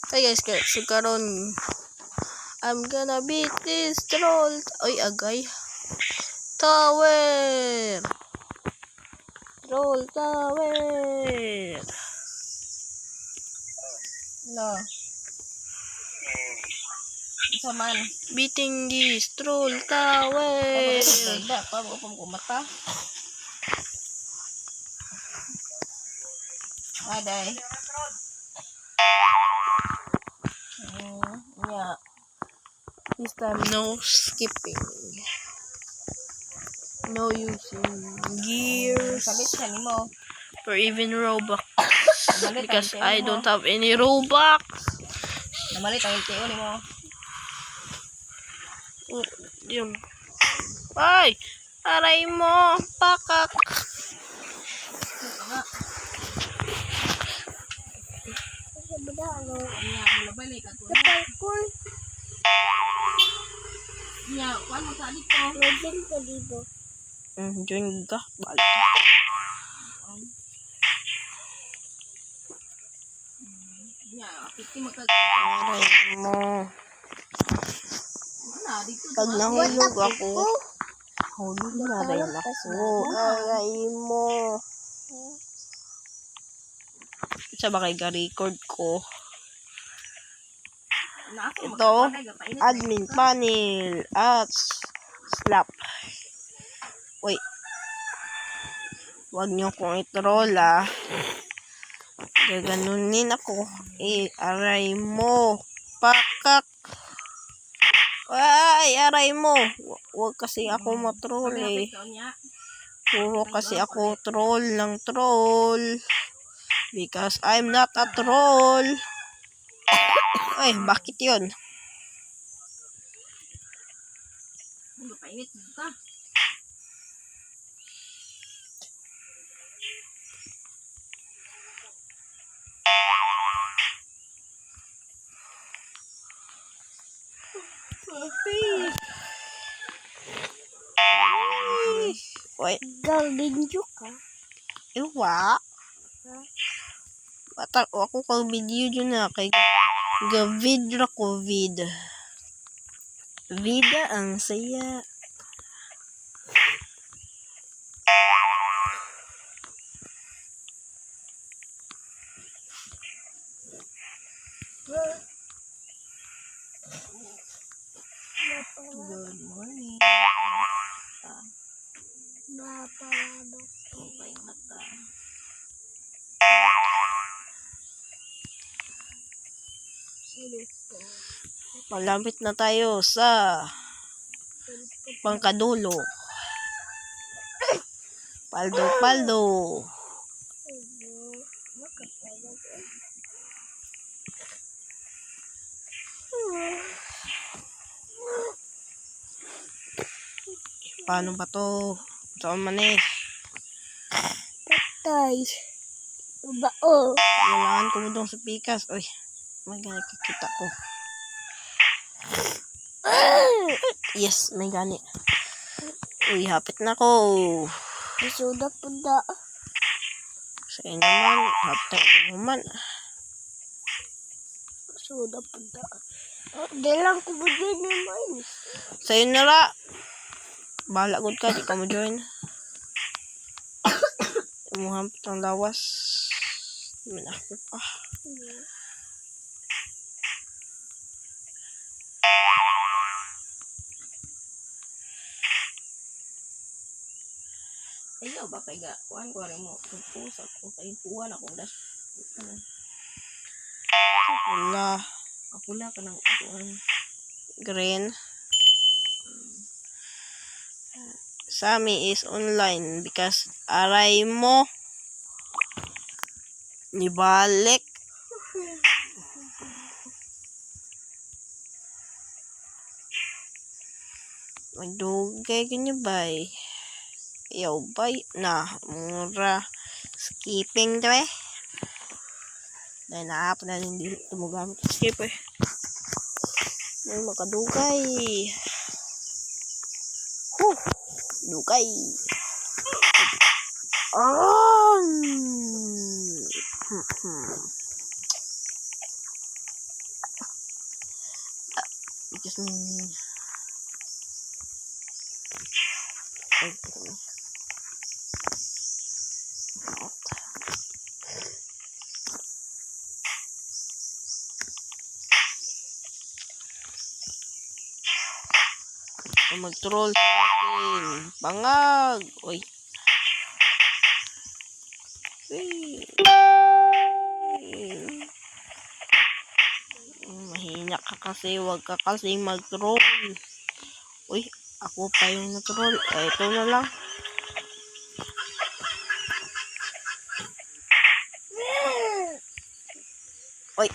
Hey guys, so karon I'm gonna beat this troll. Oy, agay. Tower. Troll tower. No. Isa man. Beating this troll tower. Ganda pa mo pang kumata. Aday. Yeah. This time no skipping. No using gears Salit siya nimo. or even Robux. Namalit Because ang I LTO don't nimo. have any Robux. Namalit ang LTO nimo. Yun. Ay! Aray mo! Pakak! Nya, kuan mo sa dito. Join ka. Balik. Nya, piti mo Aray mo. na dito. Pag nahulog ako, hulog na rin ako. Aray mo. Sa ba kay record ko? Ito, admin panel at slap. Wait. Huwag niyo kong i-troll Gaganunin ako. Aray mo. Pakak. Ay, aray mo. Huwag kasi ako matroll Puro kasi ako troll ng troll. Because I'm not a troll. Ay, bakit yun? Painit ka. Wait. Galbinjo ka. Iwa. Bata ako kang video dyan kay gavid ra ko vid. Vida ang saya. Good morning. Mapalado. Okay, mata. Malapit na tayo sa pangkadulo. Paldo. Paano ba to? Saan man Patay. Bao. Kailangan ko mo dong sa pikas. Uy, may gani kikita ko. Yes, may gani. Uy, hapit na ko. Isuda po da. Sa inyo man, hapit ko man. Isuda po da. Dilang ko ba dyan naman? Sa'yo na ra. Bahala good ka, di ka mo join. Umuhampit ang lawas. Minako pa. Ayaw ba kay ga? Kuhan ko rin mo. Pusa ko. Kaya puwan akong das. Wala. Kapula ka ng kuhan. Green. Sami is online because aray mo. Nibalik. Magdugay ganyan bay. Yaw bay na mura skipping to dahil naapon na hindi tumugamit skip may makadugay dugay Because ay, mag-troll sa akin. Bangag! Uy. Mahina ka kasi. Huwag ka kasi mag-troll. Uy, ako pa yung na-troll. Ito na lang. Uy.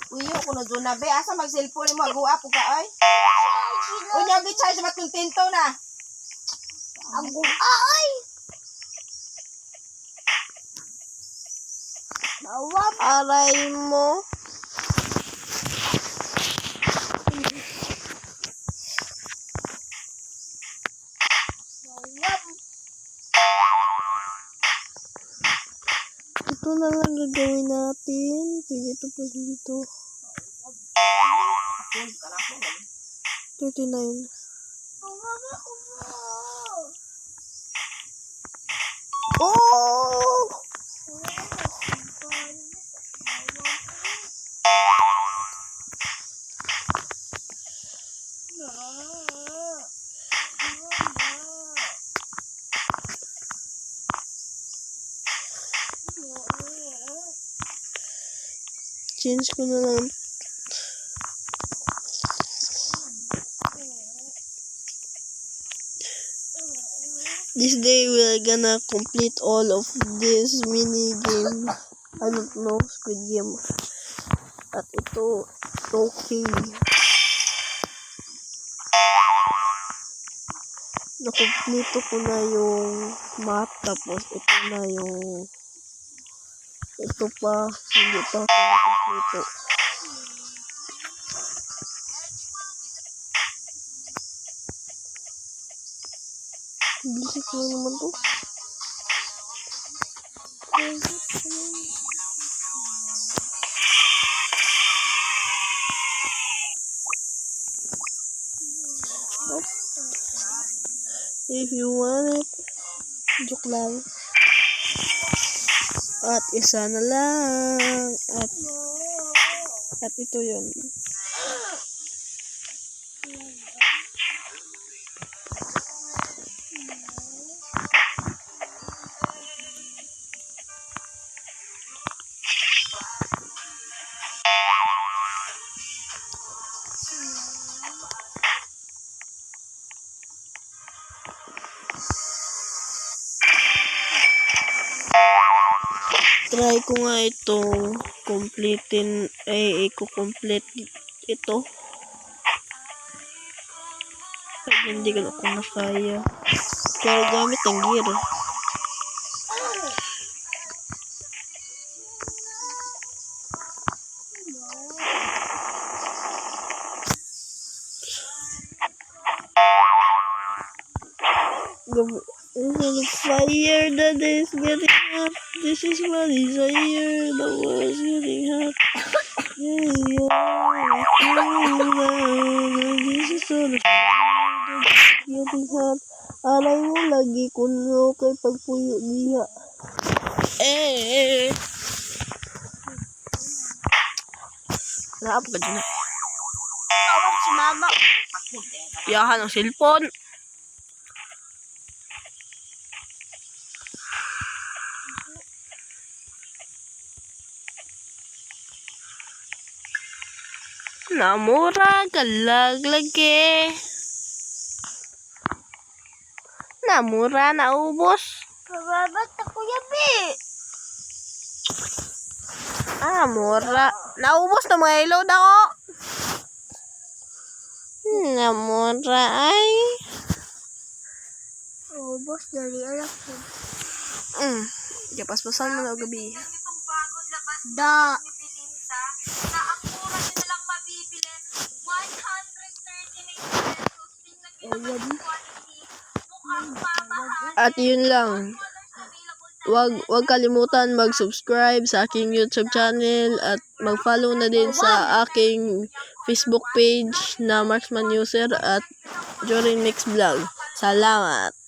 Uyo ko na doon na be. Asa mag-cellphone mo? Aguap ka ay? Uy, nagit charge ba't yung tinto na? Ay! Bawang Aray mo. bawang. Ito na lang gagawin natin. Pwede ito, pwede ito. Apple ka na po. 39. Bawang ako mo. Oh! Change ko na lang. This day we're gonna complete all of this mini game. I don't know, Squid Game. At ito, okay. Nakomplito ko na yung math, tapos ito na yung ito pa, hindi pa ako nakomplito. Bilis ko naman to. If you want it, joke lang. At isa na lang. At ito yun. Try ko nga itong completein, i-complete ito. Pag hindi ko na kaya. Pero gamit ang gear. Fire that is getting hot. This is my desire. The world is getting hot. Yeah, this is all the getting hot. Alay mo lagi kuno kay pagpuyo niya. Naap ka dyan. Tawag si mama. Piyahan ang cellphone. Namura galaglagi. Namura naubos. Kababat ako yabi. Namura. Naubos na mga ilaw na ko. Namura ay. Oh, boss, dali anak ko. Pas-pasan mo na gabi. Itong bagong labas Da. ni Belinda na ang mura nyo na lang mabibili 139 pesos. Tingnan nyo naman yung quality. Mukhang pamahal. At yun lang. Available wag kalimutan mag-subscribe sa aking YouTube channel at mag-follow na din sa aking Facebook page na Marksman User at Jorin Mix Vlog. Salamat!